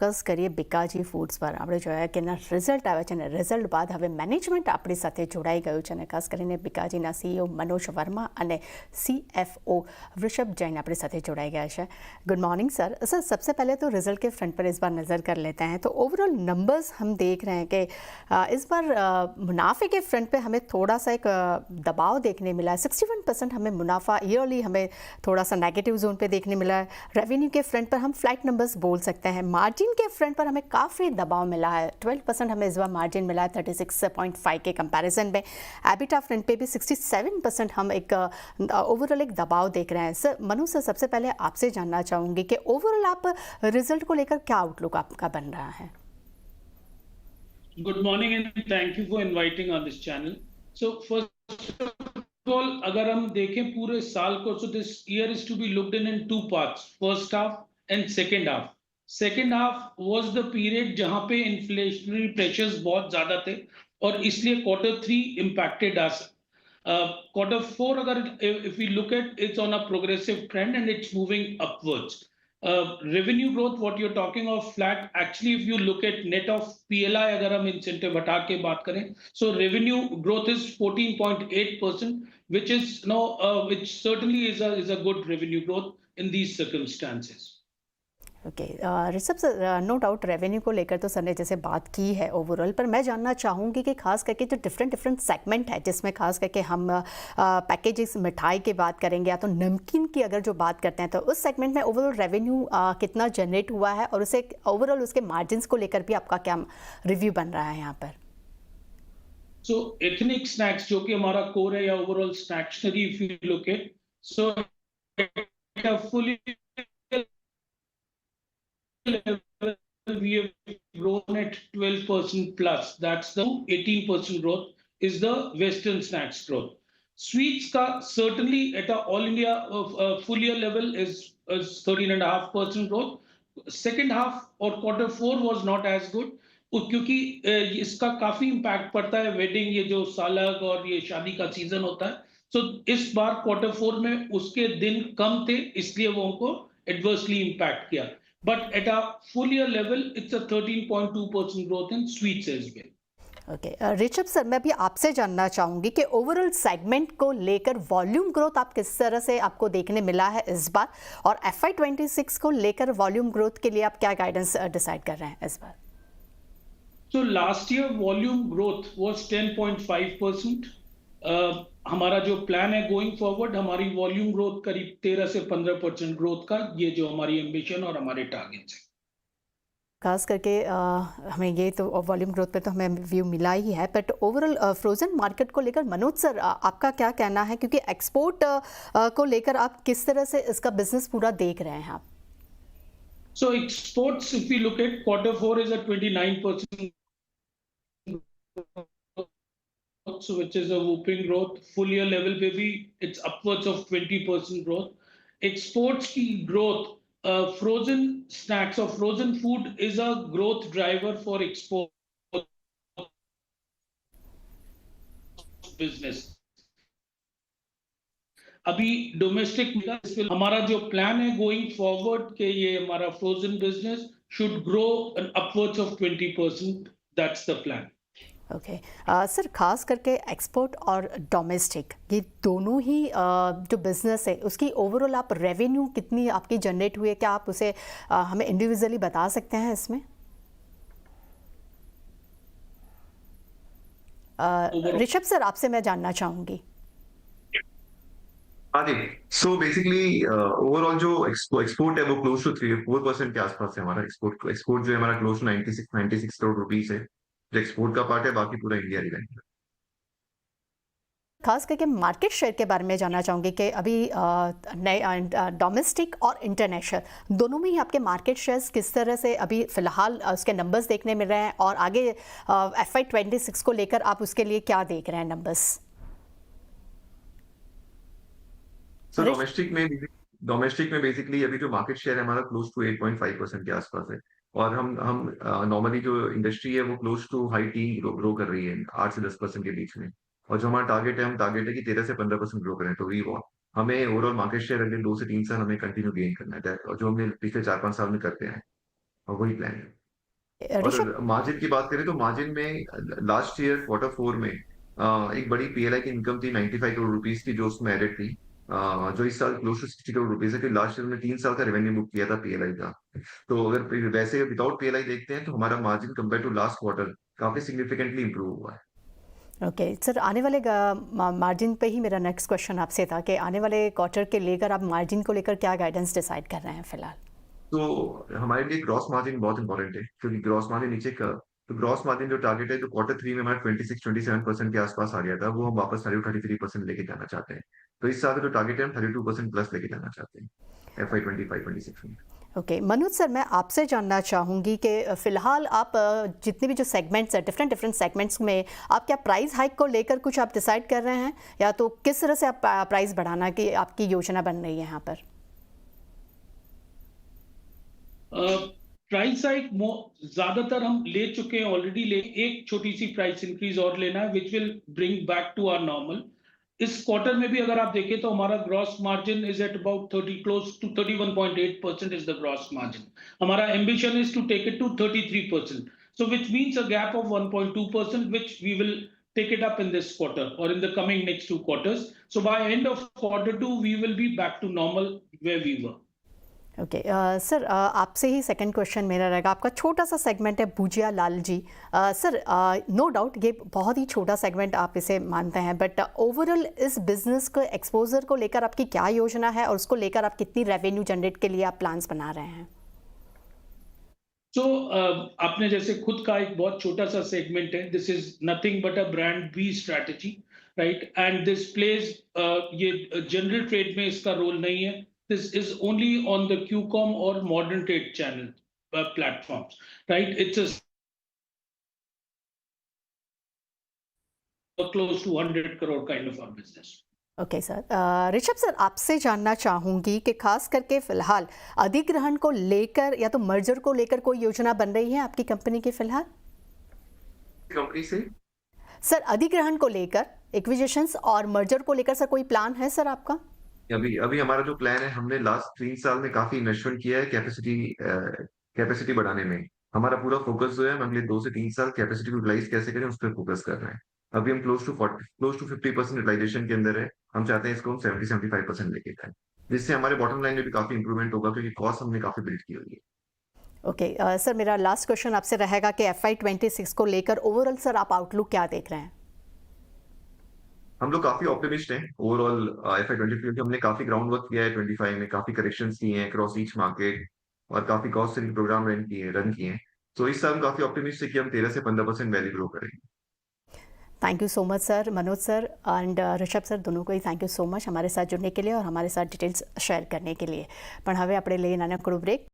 Focus કરીએ બિકાજી foods પર આપણે જોયા કે એના રિઝલ્ટ આવે છે અને રિઝલ્ટ બાદ હવે મેનેજમેન્ટ આપણી સાથે જોડાઈ ગયું છે અને ખાસ કરીને બિકાજીના સીઈઓ મનોજ વર્મા અને सीएफओ वृषभ जैन अपने साथ जोड़ाए गया है। Good morning sir. सर सबसे पहले तो रिजल्ट के फ्रंट पर इस बार नज़र कर लेते हैं। तो ओवरऑल नंबर्स हम देख रहे हैं कि इस बार मुनाफे के फ्रंट पे हमें थोड़ा सा एक दबाव देखने मिला है। 61% हमें मुनाफा ईयरली हमें थोड़ा सा नेगेटिव जोन पे देखने मिला है। रेवेन्यू के फ्रंट पर हम फ्लैट नंबर्स बोल सकते हैं। मार्जिन के फ्रंट पर हमें काफ़ी दबाव मिला है। 12% हमें इस बार मार्जिन मिला है 36.5 के कंपैरिजन में। एबिटा फ्रंट पे भी 67% हम एक ओवरऑल एक दबाव देख रहे हैं। सर मनु सर, सबसे पहले आपसे जानना चाहूँगी कि ओवरऑल आप रिजल्ट को लेकर क्या आउटलुक आपका बन रहा है? Good morning and thank you for inviting on this channel. So first of all, अगर हम देखें पूरे साल को, so this year is to be looked in two parts, first half and second half. Second half was the period जहाँ पे inflationary pressures बहुत ज़्यादा थे और इसलिए Q3 impacted us. Q4 अगर if we look at, it's on a progressive trend and it's moving upwards. Revenue growth, what you're talking of flat, actually if you look at net of PLI अगर हम incentive हटा के बात करें, so revenue growth is 14.8%, which is which certainly is a good revenue growth in these circumstances. Okay Rishabh sir, no doubt revenue को लेकर तो sir ने जैसे बात की है ओवरऑल, पर मैं जानना चाहूँगी कि खास करके जो डिफरेंट सेगमेंट है जिसमें खास करके हम पैकेजेस मिठाई की बात करेंगे या तो नमकीन की अगर जो बात करते हैं, तो उस सेगमेंट में ओवरऑल रेवेन्यू कितना जनरेट हुआ है और उसे ओवरऑल उसके मार्जिन्स को लेकर भी आपका क्या रिव्यू बन रहा है यहाँ पर? सो एथनिक स्नैक्स जो कि हमारा कोर है या ओवरऑल स्नैक्शनरी if you look at, so fully we have grown at 12% plus. That's the 18% growth is the Western snacks growth. Sweets ka certainly at a all India full year level is 13.5% growth. Second half or Q4 was not as good क्योंकि इसका काफी impact पड़ता है wedding, ये जो सालग और ये शादी का सीजन होता है। सो इस बार Q4 में उसके दिन कम थे, इसलिए वो उनको एडवर्सली इम्पैक्ट किया। But at a full year level, it's a 13.2% growth in sweets as well. Okay Rishabh sir, मैं भी आपसे जानना चाहूँगी कि ओवरऑल सेगमेंट को लेकर वॉल्यूम ग्रोथ आप किस तरह से आपको देखने मिला है इस बार, और FY26 को लेकर वॉल्यूम ग्रोथ के लिए आप क्या गाइडेंस डिसाइड कर रहे हैं इस बार? So last year volume growth was 10.5%. हमारा जो प्लान है गोइंग फॉरवर्ड, हमारी वॉल्यूम ग्रोथ करीब 13 से 15% ग्रोथ का, ये जो हमारी एम्बिशन और हमारे टारगेट्स हैं। खास करके हमें ये तो वॉल्यूम ग्रोथ पे तो हमें व्यू मिला ही है, बट ओवरऑल फ्रोजन मार्केट को लेकर मनोज सर आपका क्या कहना है, क्योंकि एक्सपोर्ट को लेकर आप किस तरह से इसका बिजनेस पूरा देख रहे हैं आप? So exports, if we look at Q4 is at 29%, so which is a whooping growth. Full year level maybe it's upwards of 20% growth. Exports की growth, frozen snacks or frozen food is a growth driver for export business. अभी domestic हमारा जो plan है going forward के ये हमारा frozen business should grow upwards of 20%. That's the plan. Okay sir, खास करके एक्सपोर्ट और डोमेस्टिक ये दोनों ही जो बिज़नेस है उसकी ओवरऑल आप रेवेन्यू कितनी आपकी जनरेट हुई है, क्या आप उसे हमें इंडिविजुअली बता सकते हैं इसमें? ऋषभ सर, आपसे मैं जानना चाहूँगी। हाँ जी, सो बेसिकली ओवरऑल जो एक्सपोर्ट है वो क्लोज टू 3-4% के आसपास है हमारा एक्सपोर्ट जो है हमारा क्लोज टू 96 करोड़ रुपीस है जो एक्सपोर्ट का पार्ट है, बाकी पूरा इंडिया रिलेटेड है। खास करके मार्केट शेयर के बारे में जानना चाहूँगी कि अभी डोमेस्टिक और इंटरनेशनल दोनों में ही आपके मार्केट शेयर्स किस तरह से अभी फ़िलहाल उसके नंबर्स देखने मिल रहे हैं, और आगे FY26 को लेकर आप उसके लिए क्या देख रहे हैं नंबर्स? सो डोमेस्टिक में बेसिकली अभी जो मार्केट शेयर है हमारा क्लोज टू 8.5% के आसपास है, और हम नॉर्मली जो इंडस्ट्री है वो close to high teen grow कर रही है 8 से 10% के बीच में, और जो हमारा टारगेट है कि 13 से 15% ग्रो करें। तो हमें ओवरऑल मार्केट शेयर अगले 2 से 3 साल हमें कंटिन्यू गेन करना है, और जो हमने पिछले 4-5 साल में करते हैं। और वही प्लान है। ऋषभ, और मार्जिन की बात करें तो मार्जिन में लास्ट ईयर Q4 में एक बड़ी पीएलआई की इनकम थी 95 करोड़ रुपीस की, जो उसमें एडेड थी, जो इस साल क्लोज टू 60 करोड़ रुपीस है, कि लास्ट ईयर में 3 साल का रेवेन्यू बुक किया था पीएलआई का। तो अगर वैसे विदाउट पीएलआई देखते हैं तो हमारा margin compare to last quarter काफी सिग्निफिकेंटली इंप्रूव हुआ है। ओके सर, आने वाले मार्जिन पे ही मेरा नेक्स्ट क्वेश्चन आपसे था कि आने वाले क्वार्टर के लेकर आप मार्जिन को लेकर क्या गाइडेंस डिसाइड कर रहे हैं फिलहाल? तो हमारे लिए ग्रॉस मार्जिन बहुत इंपॉर्टेंट है, क्योंकि ग्रॉस मार्जिन नीचे का, तो ग्रॉस मार्जिन जो टारगेट है, तो Q3 में हमारा 26-27% के आसपास आ गया था, वो हम वापस 33% लेके जाना चाहते हैं। तो इस साल का जो टारगेट है, हम 32% प्लस लेके जाना चाहते हैं FY 25-26 में। ओके मनोज सर, मैं आपसे जानना चाहूँगी कि फ़िलहाल आप जितने भी जो सेगमेंट्स हैं, डिफरेंट सेगमेंट्स में आप क्या प्राइस हाइक को लेकर कुछ आप डिसाइड कर रहे हैं, या तो किस तरह से आप प्राइस बढ़ाना की आपकी योजना बन रही है यहाँ पर? प्राइस हाइक ज्यादातर हम ले चुके हैं ऑलरेडी, एक छोटी सी प्राइस इंक्रीज और लेना है which will bring back to our normal. इस क्वार्टर में भी अगर आप देखें तो हमारा gross margin is at about 30, close to 31.8% is the gross margin. हमारा ambition is to take it to 33%, so which means a gap of 1.2%, which we will take it up in this quarter or in the coming next 2 quarters. So by end of Q2 we will be back to normal where we were. Okay sir, आपसे ही second question मेरा रहेगा। आपका छोटा सा segment है भुजिया Lal ji. Sir, no doubt ये बहुत ही छोटा सेगमेंट आप इसे मानते हैं, बट ओवरऑल इस बिजनेस को एक्सपोजर को लेकर आपकी क्या योजना है और उसको लेकर आप कितनी रेवेन्यू जनरेट के लिए आप प्लान्स बना रहे हैं? तो आपने जैसे खुद का एक बहुत छोटा सा सेगमेंट है, this is nothing but a brand B strategy, right, and this plays, ये जनरल ट्रेड में इसका रोल नहीं है। This is only on the QCOM और modern trade channel platforms, right. It's close to 100 crore kind of a business. Okay sir, Rishabh sir, आपसे जानना चाहूँगी कि खास करके फिलहाल अधिग्रहण को लेकर या तो मर्जर को लेकर कोई योजना बन रही है आपकी कंपनी की फिलहाल? कंपनी से सर, अधिग्रहण को लेकर, एक्विजिशंस और मर्जर को लेकर सर कोई प्लान है सर आपका? अभी अभी हमारा जो प्लान है, हमने लास्ट 3 साल में काफी इन्वेस्टमेंट किया है कैपेसिटी बढ़ाने में। हमारा पूरा फोकस जो है, हम अगले 2 से 3 साल कैपेसिटी को यूटिलाइज कैसे करें उस पर फोकस कर रहे हैं। अभी हम क्लोज टू 50% यूटिलाइजेशन के अंदर है। हम चाहते हैं इसको हम 70-75% लेके जाएं, जिससे हमारे बॉटम लाइन में भी काफी इंप्रूवमेंट होगा, क्योंकि कॉस्ट हमने काफी बिल्ड की हुई है। ओके सर, मेरा लास्ट क्वेश्चन आपसे रहेगा कि FY 26 को लेकर ओवरऑल सर आप आउटलुक क्या देख रहे हैं? हम लोग काफी ऑप्टिमिस्ट हैं ओवरऑल FY 25, क्योंकि हमने काफी ग्राउंड वर्क किया है 25 में, काफी करेक्शंस किए हैं क्रॉस ईच मार्केट, और काफी कॉस्ट सेविंग प्रोग्राम रन किए हैं। तो इस साल हम काफी ऑप्टिमिस्ट है कि हम 13 से 15% वैल्यू ग्रो करेंगे। Thank you so much sir, Manoj sir and Rishabh sir, दोनों को ही थैंक यू सो मच हमारे साथ जुड़ने के लिए और हमारे साथ डिटेल्स शेयर करने के लिए। પણ હવે આપણે લઈ નાનકડું બ્રેક।